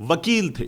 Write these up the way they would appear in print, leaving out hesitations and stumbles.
وکیل تھے.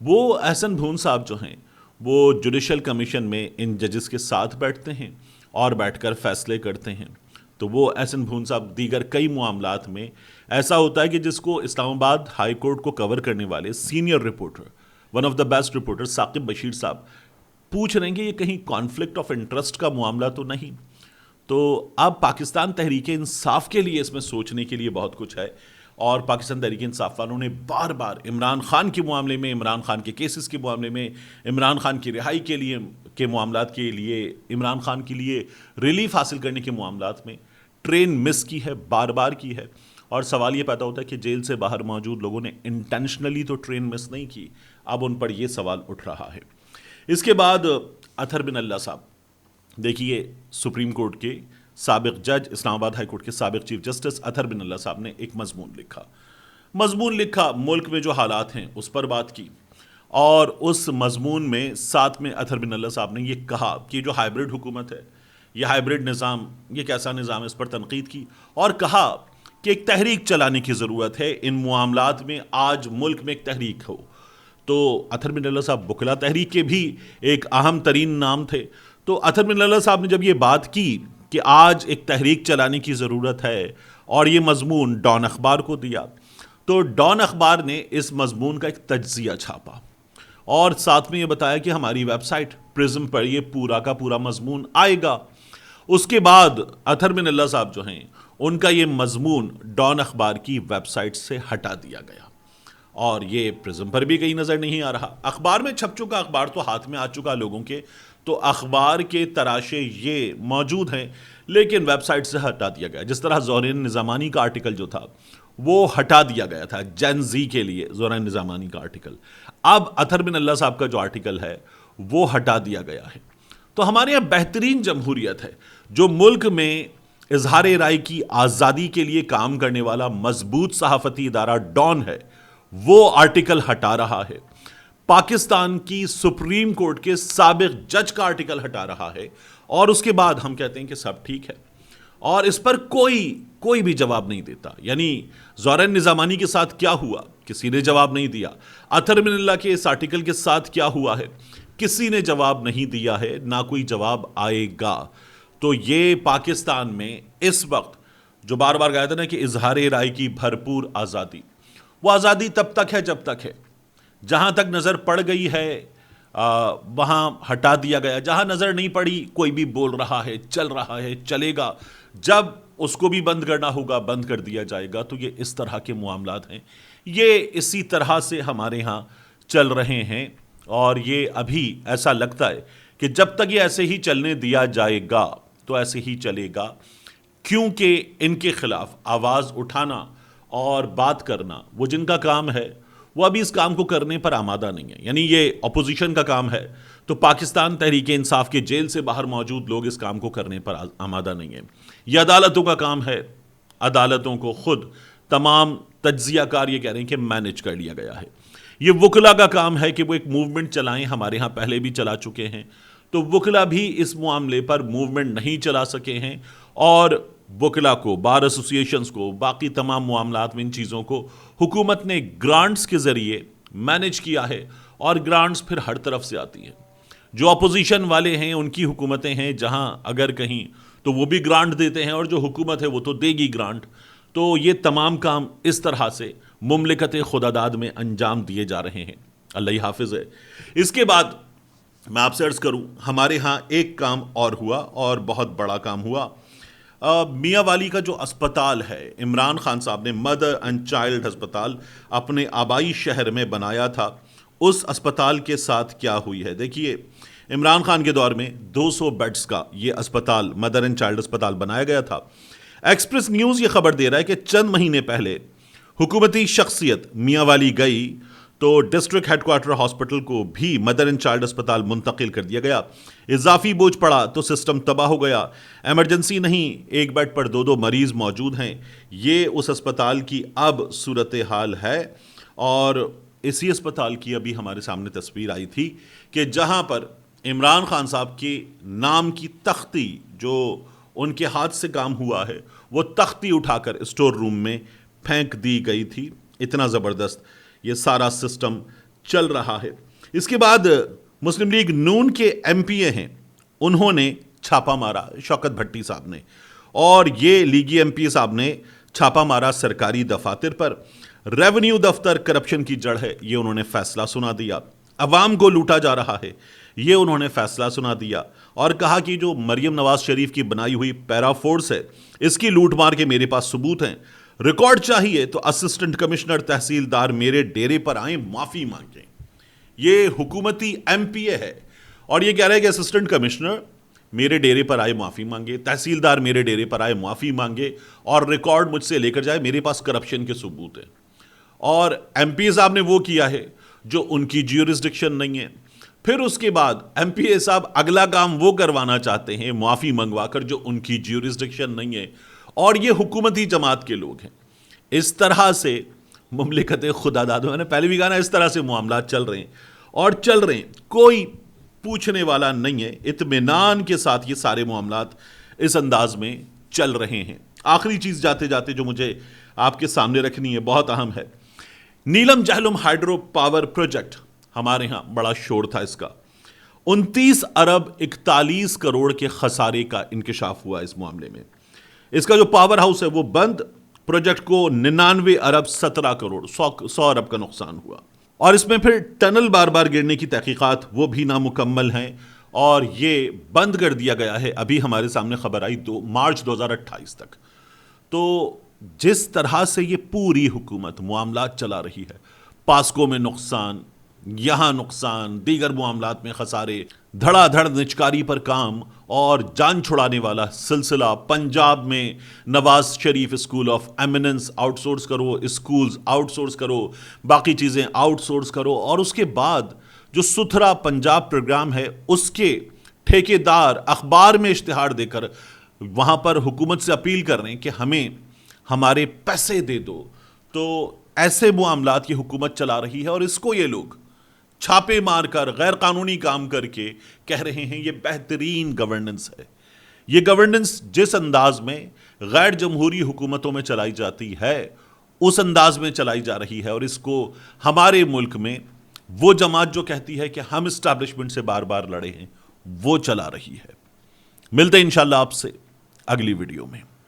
وہ احسن بھون صاحب جو ہیں وہ جوڈیشل کمیشن میں ان ججز کے ساتھ بیٹھتے ہیں اور بیٹھ کر فیصلے کرتے ہیں. تو وہ احسن بھون صاحب دیگر کئی معاملات میں ایسا ہوتا ہے کہ جس کو اسلام آباد ہائی کورٹ کو کور کرنے والے senior reporter, one of the best reporter Saqib Bashir صاحب پوچھ رہے ہیں کہ یہ کہیں کانفلکٹ آف انٹرسٹ کا معاملہ تو نہیں. تو اب پاکستان تحریک انصاف کے لیے اس میں سوچنے کے لیے بہت کچھ ہے، اور پاکستان تحریک انصاف والوں نے بار بار عمران خان کے معاملے میں، عمران خان کے کیسز کے معاملے میں، عمران خان کی رہائی کے لیے کے معاملات کے لیے، عمران خان کے لیے ریلیف حاصل کرنے کے معاملات میں ٹرین مس کی ہے، بار بار کی ہے. اور سوال یہ پیدا ہوتا ہے کہ جیل سے باہر موجود لوگوں نے انٹینشنلی تو ٹرین مس نہیں کی. اب ان پر یہ سوال اٹھ رہا ہے. اس کے بعد اطہر بن اللہ صاحب، دیکھیے سپریم کورٹ کے سابق جج، اسلام آباد ہائی کورٹ کے سابق چیف جسٹس اطہر بن اللہ صاحب نے ایک مضمون لکھا، ملک میں جو حالات ہیں اس پر بات کی. اور اس مضمون میں ساتھ میں اطہر بن اللہ صاحب نے یہ کہا کہ جو ہائیبرڈ حکومت ہے، یہ ہائیبرڈ نظام، یہ کیسا نظام ہے، اس پر تنقید کی اور کہا کہ ایک تحریک چلانے کی ضرورت ہے ان معاملات میں. آج ملک میں ایک تحریک ہو. تو اطہر بن اللہ صاحب بکلا تحریک کے بھی ایک اہم ترین نام تھے. تو اطہر بن اللہ صاحب نے جب یہ بات کی کہ آج ایک تحریک چلانے کی ضرورت ہے اور یہ مضمون ڈان اخبار کو دیا، تو ڈان اخبار نے اس مضمون کا ایک تجزیہ چھاپا اور ساتھ میں یہ بتایا کہ ہماری ویب سائٹ پرزم پر یہ پورا کا پورا مضمون آئے گا. اس کے بعد اطہر بن اللہ صاحب جو ہیں ان کا یہ مضمون ڈان اخبار کی ویب سائٹ سے ہٹا دیا گیا اور یہ پرزم پر بھی کہیں نظر نہیں آ رہا. اخبار میں چھپ چکا، اخبار تو ہاتھ میں آ چکا لوگوں کے، تو اخبار کے تراشے یہ موجود ہیں لیکن ویب سائٹ سے ہٹا دیا گیا. جس طرح زورین نظامانی کا آرٹیکل جو تھا وہ ہٹا دیا گیا تھا جین زی کے لیے، زورین نظامانی کا آرٹیکل، اب اطہر بن اللہ صاحب کا جو آرٹیکل ہے وہ ہٹا دیا گیا ہے. تو ہمارے یہاں بہترین جمہوریت ہے، جو ملک میں اظہار رائے کی آزادی کے لیے کام کرنے والا مضبوط صحافتی ادارہ ڈان ہے، وہ آرٹیکل ہٹا رہا ہے. پاکستان کی سپریم کورٹ کے سابق جج کا آرٹیکل ہٹا رہا ہے اور اس کے بعد ہم کہتے ہیں کہ سب ٹھیک ہے اور اس پر کوئی بھی جواب نہیں دیتا. یعنی زورین نظامانی کے ساتھ کیا ہوا، کسی نے جواب نہیں دیا. اطہر بن اللہ کے اس آرٹیکل کے ساتھ کیا ہوا ہے، کسی نے جواب نہیں دیا ہے، نہ کوئی جواب آئے گا. تو یہ پاکستان میں اس وقت جو بار بار کہا تھا نا کہ اظہار رائے کی بھرپور آزادی، وہ آزادی تب تک ہے جب تک ہے، جہاں تک نظر پڑ گئی ہے وہاں ہٹا دیا گیا، جہاں نظر نہیں پڑی کوئی بھی بول رہا ہے، چل رہا ہے، چلے گا، جب اس کو بھی بند کرنا ہوگا بند کر دیا جائے گا. تو یہ اس طرح کے معاملات ہیں، یہ اسی طرح سے ہمارے ہاں چل رہے ہیں اور یہ ابھی ایسا لگتا ہے کہ جب تک یہ ایسے ہی چلنے دیا جائے گا تو ایسے ہی چلے گا، کیونکہ ان کے خلاف آواز اٹھانا اور بات کرنا وہ جن کا کام ہے وہ ابھی اس کام کو کرنے پر آمادہ نہیں ہے. یعنی یہ اپوزیشن کا کام ہے تو پاکستان تحریک انصاف کے جیل سے باہر موجود لوگ اس کام کو کرنے پر آمادہ نہیں ہیں. یہ عدالتوں کا کام ہے، عدالتوں کو خود تمام تجزیہ کار یہ کہہ رہے ہیں کہ مینج کر لیا گیا ہے. یہ وکلا کا کام ہے کہ وہ ایک موومنٹ چلائیں، ہمارے ہاں پہلے بھی چلا چکے ہیں، تو وکلا بھی اس معاملے پر موومنٹ نہیں چلا سکے ہیں اور وکلا کو، بار ایسوسیشنز کو، باقی تمام معاملات میں ان چیزوں کو حکومت نے گرانٹس کے ذریعے مینج کیا ہے اور گرانٹس پھر ہر طرف سے آتی ہیں. جو اپوزیشن والے ہیں ان کی حکومتیں ہیں جہاں اگر کہیں تو وہ بھی گرانٹ دیتے ہیں اور جو حکومت ہے وہ تو دے گی گرانٹ. تو یہ تمام کام اس طرح سے مملکت خداداد میں انجام دیے جا رہے ہیں. اللہ حافظ ہے. اس کے بعد میں آپ سے عرض کروں، ہمارے ہاں ایک کام اور ہوا اور بہت بڑا کام ہوا. میاں والی کا جو اسپتال ہے، عمران خان صاحب نے مدر اینڈ چائلڈ ہسپتال اپنے آبائی شہر میں بنایا تھا. اس اسپتال کے ساتھ کیا ہوئی ہے دیکھیے. عمران خان کے دور میں 200 بیڈز کا یہ اسپتال، مدر اینڈ چائلڈ اسپتال بنایا گیا تھا. ایکسپریس نیوز یہ خبر دے رہا ہے کہ چند مہینے پہلے حکومتی شخصیت میاں والی گئی تو ڈسٹرکٹ ہیڈ کوارٹر ہاسپٹل کو بھی مدر اینڈ چائلڈ اسپتال منتقل کر دیا گیا. اضافی بوجھ پڑا تو سسٹم تباہ ہو گیا. ایمرجنسی نہیں، ایک بیڈ پر 2 مریض موجود ہیں. یہ اس اسپتال کی اب صورتحال ہے اور اسی اسپتال کی ابھی ہمارے سامنے تصویر آئی تھی کہ جہاں پر عمران خان صاحب کے نام کی تختی جو ان کے ہاتھ سے کام ہوا ہے وہ تختی اٹھا کر اسٹور روم میں پھینک دی گئی تھی. اتنا زبردست یہ سارا سسٹم چل رہا ہے. اس کے بعد مسلم لیگ نون کے ایم پی اے ہیں, انہوں نے چھاپا مارا, شوکت بھٹی صاحب نے, اور یہ لیگی ایم پی صاحب نے چھاپا مارا سرکاری دفاتر پر. ریونیو دفتر کرپشن کی جڑ ہے, یہ انہوں نے فیصلہ سنا دیا. عوام کو لوٹا جا رہا ہے, یہ انہوں نے فیصلہ سنا دیا, اور کہا کہ جو مریم نواز شریف کی بنائی ہوئی پیرا فورس ہے, اس کی لوٹ مار کے میرے پاس ثبوت ہیں. ریکارڈ چاہیے تو اسسٹنٹ کمشنر تحصیلدار میرے ڈیرے پر آئیں, معافی مانگیں. یہ حکومتی ایم پی اے ہے اور یہ کہہ رہا ہے کہ اسسٹنٹ کمشنر میرے ڈیرے پر آئے معافی مانگے, تحصیلدار میرے ڈیرے پر آئے معافی مانگے, اور ریکارڈ مجھ سے لے کر جائے, میرے پاس کرپشن کے ثبوت ہیں. اور ایم پی اے صاحب نے وہ کیا ہے جو ان کی جیورسڈکشن نہیں ہے. پھر اس کے بعد ایم پی اے صاحب اگلا کام وہ کروانا چاہتے ہیں معافی منگوا کر جو ان کی جیورسڈکشن نہیں ہے, اور یہ حکومتی جماعت کے لوگ ہیں. اس طرح سے مملکت خدا داد, میں نے پہلے بھی کہا نا, اس طرح سے معاملات چل رہے ہیں اور چل رہے ہیں, کوئی پوچھنے والا نہیں ہے. اطمینان کے ساتھ یہ سارے معاملات اس انداز میں چل رہے ہیں. آخری چیز جاتے جاتے جو مجھے آپ کے سامنے رکھنی ہے, بہت اہم ہے. نیلم جہلم ہائیڈرو پاور پروجیکٹ, ہمارے ہاں بڑا شور تھا اس کا. 29 ارب 41 کروڑ کے خسارے کا انکشاف ہوا اس معاملے میں. اس کا جو پاور ہاؤس ہے وہ بند, پروجیکٹ کو 99 ارب 17 کروڑ 100 ارب کا نقصان ہوا. اور اس میں پھر ٹنل بار بار گرنے کی تحقیقات وہ بھی نامکمل ہیں, اور یہ بند کر دیا گیا ہے. ابھی ہمارے سامنے خبر آئی مارچ 2028 تک. تو جس طرح سے یہ پوری حکومت معاملات چلا رہی ہے, پاسکو میں نقصان, یہاں نقصان, دیگر معاملات میں خسارے, دھڑا دھڑ نچکاری پر کام اور جان چھڑانے والا سلسلہ. پنجاب میں Nawaz Sharif school of eminence outsource کرو, اسکولز آؤٹ سورس کرو, باقی چیزیں آؤٹ سورس کرو, اور اس کے بعد جو ستھرا پنجاب پروگرام ہے اس کے ٹھیکیدار اخبار میں اشتہار دے کر وہاں پر حکومت سے اپیل کر رہے ہیں کہ ہمیں ہمارے پیسے دے دو. تو ایسے معاملات کی حکومت چلا رہی ہے, اور اس کو یہ لوگ چھاپے مار کر غیر قانونی کام کر کے کہہ رہے ہیں یہ بہترین گورننس ہے. یہ گورننس جس انداز میں غیر جمہوری حکومتوں میں چلائی جاتی ہے اس انداز میں چلائی جا رہی ہے, اور اس کو ہمارے ملک میں وہ جماعت جو کہتی ہے کہ ہم اسٹیبلشمنٹ سے بار بار لڑے ہیں وہ چلا رہی ہے. ملتے ہیں انشاءاللہ آپ سے اگلی ویڈیو میں.